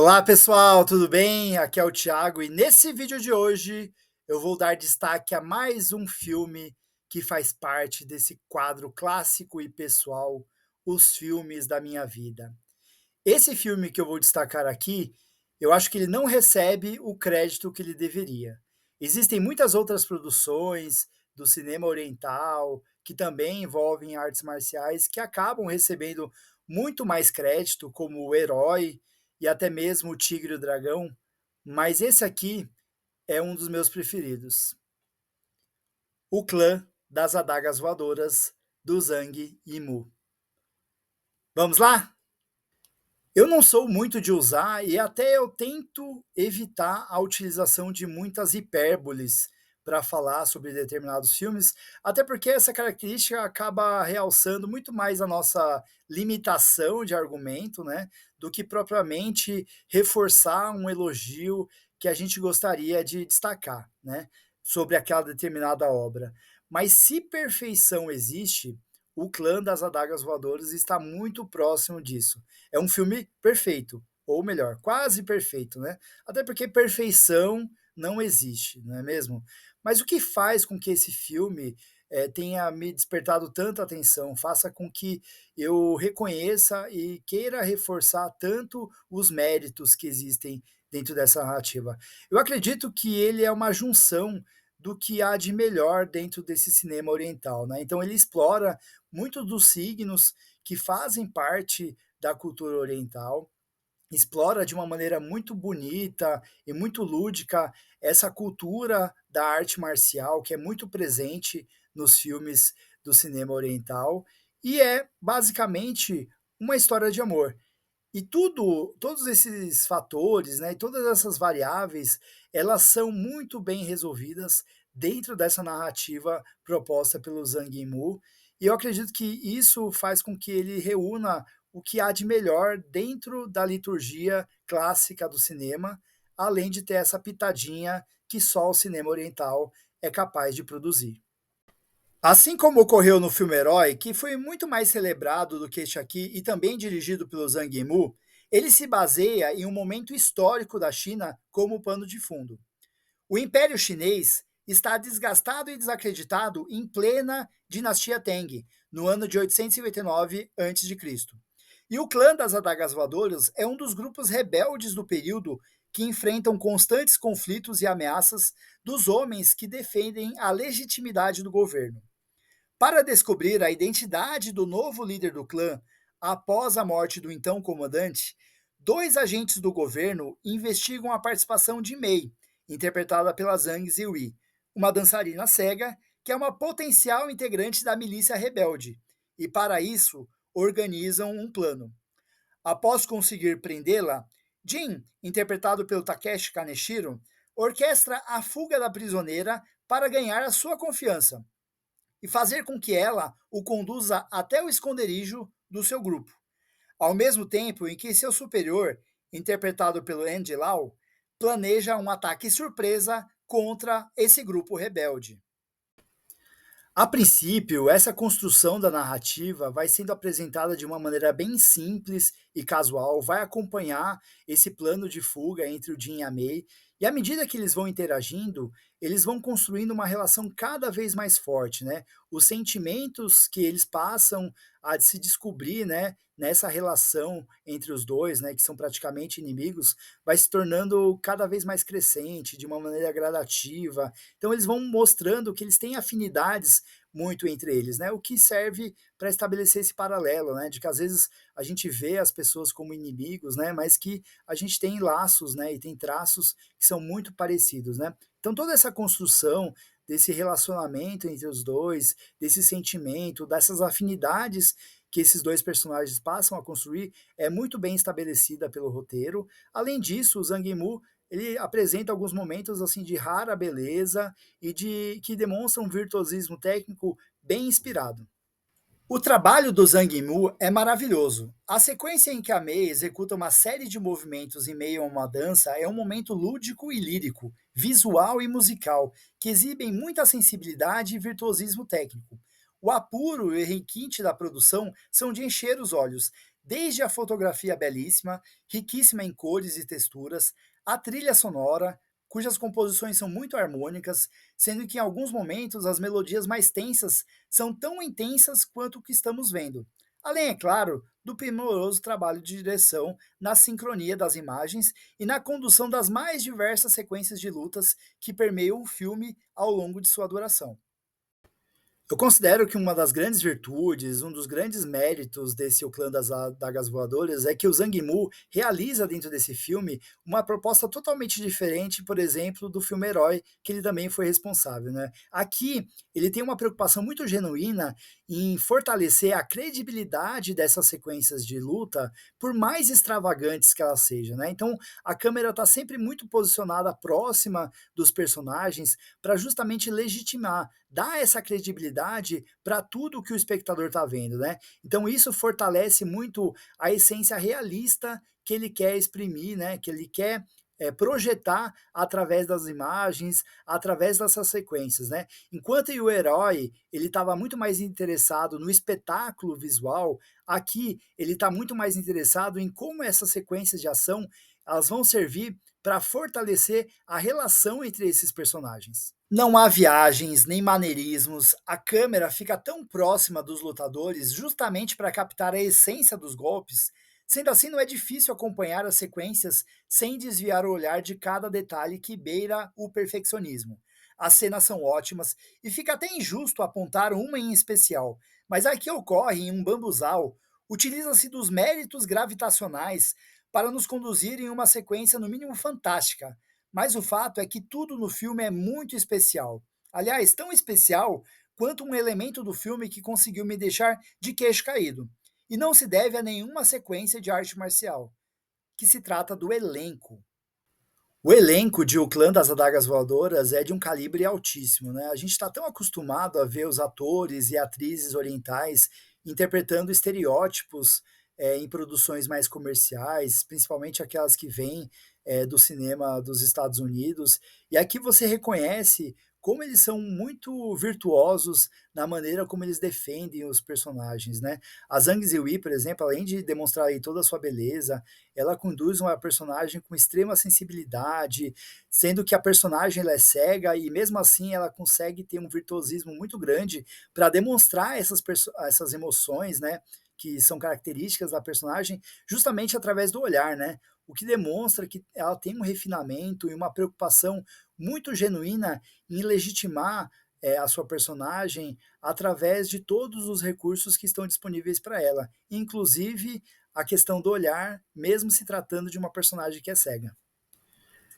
Olá pessoal, tudo bem? Aqui é o Thiago e nesse vídeo de hoje eu vou dar destaque a mais um filme que faz parte desse quadro clássico e pessoal, Os Filmes da Minha Vida. Esse filme que eu vou destacar aqui, eu acho que ele não recebe o crédito que ele deveria. Existem muitas outras produções do cinema oriental que também envolvem artes marciais que acabam recebendo muito mais crédito, como O Herói e até mesmo O Tigre e o Dragão, mas esse aqui é um dos meus preferidos. O Clã das Adagas Voadoras, do Zhang Yimou. Vamos lá? Eu não sou muito de usar e até eu tento evitar a utilização de muitas hipérboles para falar sobre determinados filmes, até porque essa característica acaba realçando muito mais a nossa limitação de argumento, né, do que propriamente reforçar um elogio que a gente gostaria de destacar, né, sobre aquela determinada obra. Mas se perfeição existe, o Clã das Adagas Voadoras está muito próximo disso. É um filme perfeito, ou melhor, quase perfeito, né? Até porque perfeição não existe, não é mesmo? Mas o que faz com que esse filme tenha me despertado tanta atenção, faça com que eu reconheça e queira reforçar tanto os méritos que existem dentro dessa narrativa. Eu acredito que ele é uma junção do que há de melhor dentro desse cinema oriental, né? Então ele explora muito dos signos que fazem parte da cultura oriental, explora de uma maneira muito bonita e muito lúdica essa cultura da arte marcial que é muito presente nos filmes do cinema oriental e é basicamente uma história de amor. E todos esses fatores, né, e todas essas variáveis, elas são muito bem resolvidas dentro dessa narrativa proposta pelo Zhang Yimou, e eu acredito que isso faz com que ele reúna o que há de melhor dentro da liturgia clássica do cinema, além de ter essa pitadinha que só o cinema oriental é capaz de produzir. Assim como ocorreu no filme Herói, que foi muito mais celebrado do que este aqui e também dirigido pelo Zhang Yimou, ele se baseia em um momento histórico da China como pano de fundo. O Império Chinês está desgastado e desacreditado em plena dinastia Tang, no ano de 859 a.C. E o clã das Adagas Voadoras é um dos grupos rebeldes do período que enfrentam constantes conflitos e ameaças dos homens que defendem a legitimidade do governo. Para descobrir a identidade do novo líder do clã após a morte do então comandante, dois agentes do governo investigam a participação de Mei, interpretada pela Zhang Ziyi, uma dançarina cega que é uma potencial integrante da milícia rebelde, e para isso organizam um plano. Após conseguir prendê-la, Jin, interpretado pelo Takeshi Kaneshiro, orquestra a fuga da prisioneira para ganhar a sua confiança e fazer com que ela o conduza até o esconderijo do seu grupo, ao mesmo tempo em que seu superior, interpretado pelo Andy Lau, planeja um ataque surpresa contra esse grupo rebelde. A princípio, essa construção da narrativa vai sendo apresentada de uma maneira bem simples e casual, vai acompanhar esse plano de fuga entre o Jin e a Mei, e à medida que eles vão interagindo, eles vão construindo uma relação cada vez mais forte, né? Os sentimentos que eles passam a se descobrir, né, nessa relação entre os dois, né, que são praticamente inimigos, vai se tornando cada vez mais crescente, de uma maneira gradativa. Então eles vão mostrando que eles têm afinidades muito entre eles, né? O que serve para estabelecer esse paralelo, né? De que às vezes a gente vê as pessoas como inimigos, né? Mas que a gente tem laços, né? E tem traços que são muito parecidos, né? Então toda essa construção desse relacionamento entre os dois, desse sentimento, dessas afinidades que esses dois personagens passam a construir é muito bem estabelecida pelo roteiro. Além disso, o Zhang Yimou ele apresenta alguns momentos assim de rara beleza e de que demonstram um virtuosismo técnico bem inspirado. O trabalho do Zhang Yimou é maravilhoso. A sequência em que a Mei executa uma série de movimentos em meio a uma dança é um momento lúdico e lírico, visual e musical, que exibem muita sensibilidade e virtuosismo técnico. O apuro e o requinte da produção são de encher os olhos, desde a fotografia belíssima, riquíssima em cores e texturas, a trilha sonora, cujas composições são muito harmônicas, sendo que em alguns momentos as melodias mais tensas são tão intensas quanto o que estamos vendo. Além, é claro, do primoroso trabalho de direção na sincronia das imagens e na condução das mais diversas sequências de lutas que permeiam o filme ao longo de sua duração. Eu considero que uma das grandes virtudes, um dos grandes méritos desse O Clã das Adagas Voadoras é que o Zhang Yimou realiza dentro desse filme uma proposta totalmente diferente, por exemplo, do filme Herói, que ele também foi responsável, né. Aqui, ele tem uma preocupação muito genuína em fortalecer a credibilidade dessas sequências de luta, por mais extravagantes que elas sejam, né. Então, a câmera está sempre muito posicionada próxima dos personagens, para justamente legitimar, dar essa credibilidade para tudo que o espectador está vendo, né. Então isso fortalece muito a essência realista que ele quer exprimir, né, que ele quer, projetar através das imagens, através dessas sequências, né. Enquanto o herói, ele estava muito mais interessado no espetáculo visual, aqui ele está muito mais interessado em como essas sequências de ação, elas vão servir para fortalecer a relação entre esses personagens. Não há viagens nem maneirismos, a câmera fica tão próxima dos lutadores justamente para captar a essência dos golpes. Sendo assim, não é difícil acompanhar as sequências sem desviar o olhar de cada detalhe que beira o perfeccionismo. As cenas são ótimas e fica até injusto apontar uma em especial, mas a que ocorre em um bambuzal utiliza-se dos méritos gravitacionais para nos conduzir em uma sequência no mínimo fantástica, mas o fato é que tudo no filme é muito especial. Aliás, tão especial quanto um elemento do filme que conseguiu me deixar de queixo caído. E não se deve a nenhuma sequência de arte marcial, que se trata do elenco. O elenco de O Clã das Adagas Voadoras é de um calibre altíssimo, né? A gente está tão acostumado a ver os atores e atrizes orientais interpretando estereótipos em produções mais comerciais, principalmente aquelas que vêm do cinema dos Estados Unidos. E aqui você reconhece como eles são muito virtuosos na maneira como eles defendem os personagens, né? A Zhang Ziyi, por exemplo, além de demonstrar aí toda a sua beleza, ela conduz uma personagem com extrema sensibilidade, sendo que a personagem ela é cega e mesmo assim ela consegue ter um virtuosismo muito grande para demonstrar essas emoções, né, que são características da personagem, justamente através do olhar, né? O que demonstra que ela tem um refinamento e uma preocupação muito genuína em legitimar a sua personagem através de todos os recursos que estão disponíveis para ela, inclusive a questão do olhar, mesmo se tratando de uma personagem que é cega.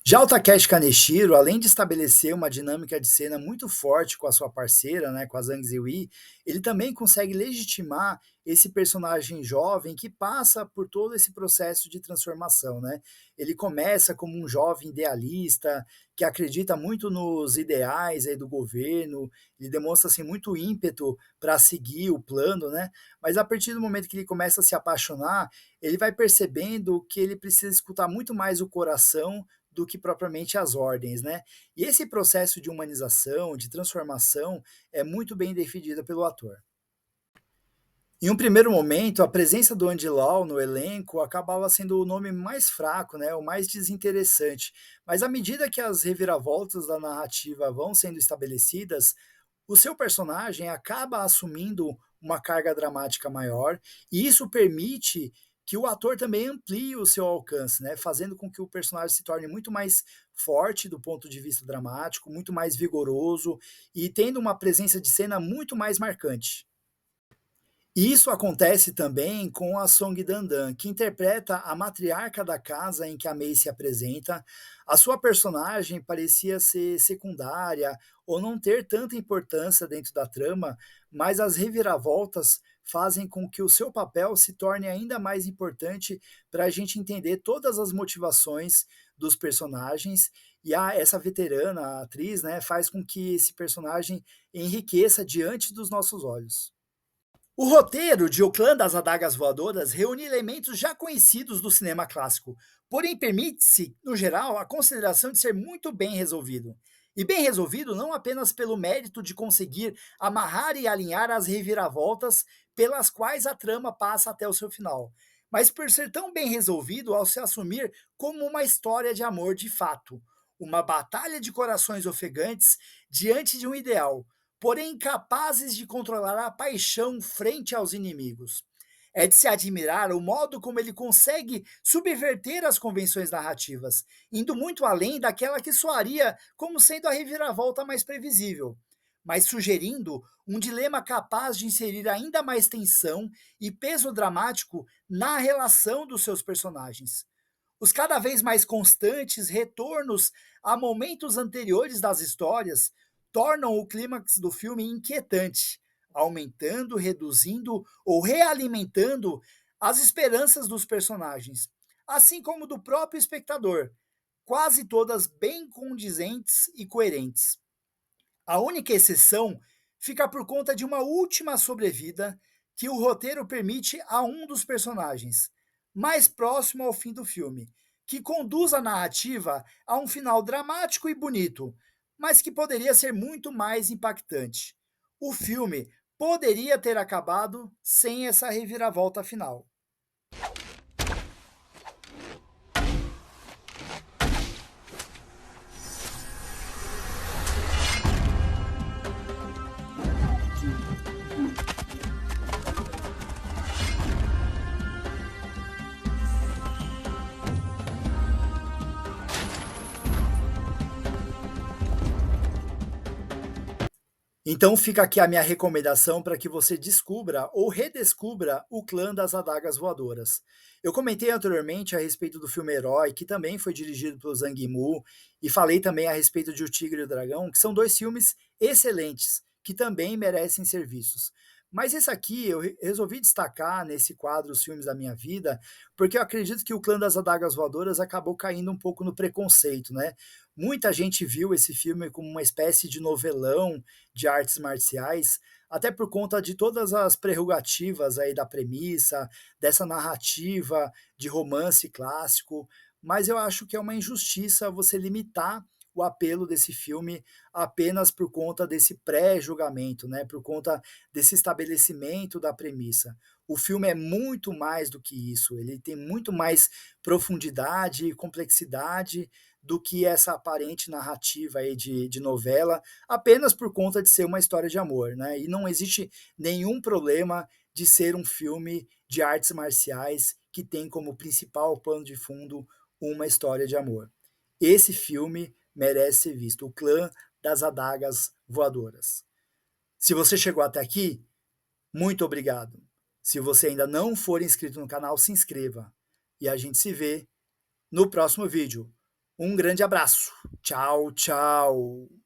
Já o Takeshi Kaneshiro, além de estabelecer uma dinâmica de cena muito forte com a sua parceira, né, com a Zhang Ziyi, ele também consegue legitimar esse personagem jovem que passa por todo esse processo de transformação, né? Ele começa como um jovem idealista, que acredita muito nos ideais aí do governo, ele demonstra assim muito ímpeto para seguir o plano, né? Mas a partir do momento que ele começa a se apaixonar, ele vai percebendo que ele precisa escutar muito mais o coração do que propriamente as ordens, né. E esse processo de humanização, de transformação, é muito bem definido pelo ator. Em um primeiro momento, a presença do Andy Lau no elenco acabava sendo o nome mais fraco, né, o mais desinteressante, mas à medida que as reviravoltas da narrativa vão sendo estabelecidas, o seu personagem acaba assumindo uma carga dramática maior, e isso permite que o ator também amplie o seu alcance, né, fazendo com que o personagem se torne muito mais forte do ponto de vista dramático, muito mais vigoroso e tendo uma presença de cena muito mais marcante. E isso acontece também com a Song Dandan, que interpreta a matriarca da casa em que a Mei se apresenta. A sua personagem parecia ser secundária ou não ter tanta importância dentro da trama, mas as reviravoltas fazem com que o seu papel se torne ainda mais importante para a gente entender todas as motivações dos personagens. E essa veterana, a atriz, né, faz com que esse personagem enriqueça diante dos nossos olhos. O roteiro de O Clã das Adagas Voadoras reúne elementos já conhecidos do cinema clássico, porém permite-se, no geral, a consideração de ser muito bem resolvido. E bem resolvido não apenas pelo mérito de conseguir amarrar e alinhar as reviravoltas pelas quais a trama passa até o seu final, mas por ser tão bem resolvido ao se assumir como uma história de amor de fato, uma batalha de corações ofegantes diante de um ideal, porém incapazes de controlar a paixão frente aos inimigos. É de se admirar o modo como ele consegue subverter as convenções narrativas, indo muito além daquela que soaria como sendo a reviravolta mais previsível, mas sugerindo um dilema capaz de inserir ainda mais tensão e peso dramático na relação dos seus personagens. Os cada vez mais constantes retornos a momentos anteriores das histórias tornam o clímax do filme inquietante, aumentando, reduzindo ou realimentando as esperanças dos personagens, assim como do próprio espectador, quase todas bem condizentes e coerentes. A única exceção fica por conta de uma última sobrevida que o roteiro permite a um dos personagens, mais próximo ao fim do filme, que conduz a narrativa a um final dramático e bonito, mas que poderia ser muito mais impactante. O filme poderia ter acabado sem essa reviravolta final. Então fica aqui a minha recomendação para que você descubra ou redescubra o Clã das Adagas Voadoras. Eu comentei anteriormente a respeito do filme Herói, que também foi dirigido pelo Zhang Yimou, e falei também a respeito de O Tigre e o Dragão, que são dois filmes excelentes, que também merecem ser vistos. Mas esse aqui eu resolvi destacar nesse quadro Os Filmes da Minha Vida, porque eu acredito que o Clã das Adagas Voadoras acabou caindo um pouco no preconceito, né? Muita gente viu esse filme como uma espécie de novelão de artes marciais, até por conta de todas as prerrogativas aí da premissa, dessa narrativa de romance clássico, mas eu acho que é uma injustiça você limitar o apelo desse filme apenas por conta desse pré-julgamento, né? Por conta desse estabelecimento da premissa. O filme é muito mais do que isso, ele tem muito mais profundidade e complexidade do que essa aparente narrativa aí de novela, apenas por conta de ser uma história de amor, né? E não existe nenhum problema de ser um filme de artes marciais que tem como principal pano de fundo uma história de amor. Esse filme merece ser visto, O Clã das Adagas Voadoras. Se você chegou até aqui, muito obrigado. Se você ainda não for inscrito no canal, se inscreva. E a gente se vê no próximo vídeo. Um grande abraço. Tchau, tchau.